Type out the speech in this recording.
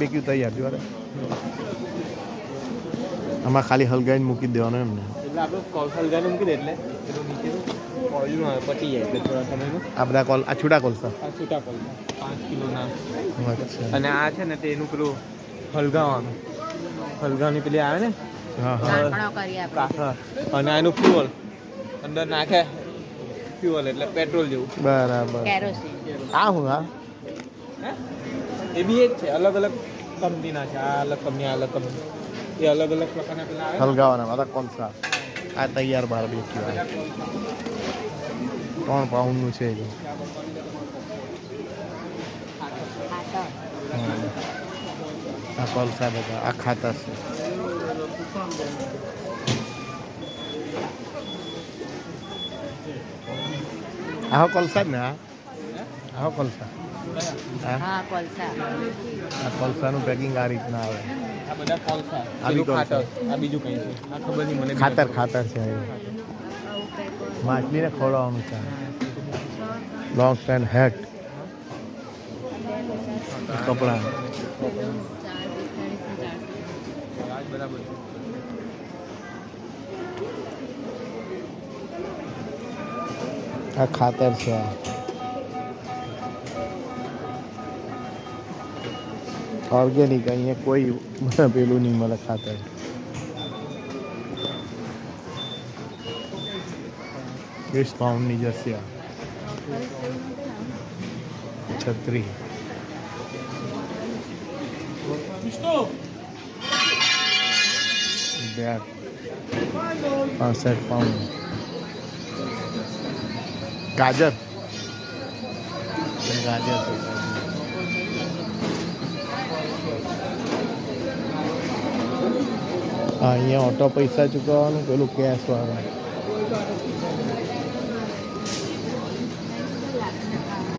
બેક્યુ તૈયાર જો આમાં ખાલી હલગાઈને મૂકી દેવાનું એમ ને એટલે આપણે હલગાઈને મૂકી દે એટલે પેલું નીચેનું ઓઇલનું આવે પતી જાય એટલે થોડા સમયનું આ બધા કોલ આ છૂટા કોલસા આ છૂટા કોલસા 5 કિલોના અચ્છા અને આ છે ને તે એનું પેલું હલગાવાનું હલગાવાની પેલી આવે ને હા હા અને એનું ફ્યુઅલ અંદર નાખે ફ્યુઅલ એટલે પેટ્રોલ જેવું બરાબર આ હું હા એ બી એક છે અલગ અલગ કંપનીના છે આ અલગ કંપની આ અલગ કંપની એ અલગ અલગ પ્રકારના પેલા આવે હલગાવાના બધા કોલસા આ તૈયાર બાર બેક્યુ 3 પાઉન્ડનું છે આ કોલસા બધા આ ખાતર છે આ કોલસા જ ને આ કોલસા હા કોલસા આ કોલસાનું પેકિંગ આ રીતના આવે આ બધા કોલસા આ બી ખાતર આ બીજું કંઈ છે આ ખબર નહીં મને ખાતર છે માછલીને ખવડાવવાનું છે લોંગ સ્ટેન્ડ હેટ કપડા બરાબર આ ખાતર છે ઓર્ગેનિક અહીંયા કોઈ પેલું નહીં મળે ખાતર £20 ની જશે છત્રી બેગ 65 ગાજર ગાજર અહીંયા ઓટો પૈસા ચૂકવવાનું પેલું કેશ વાળા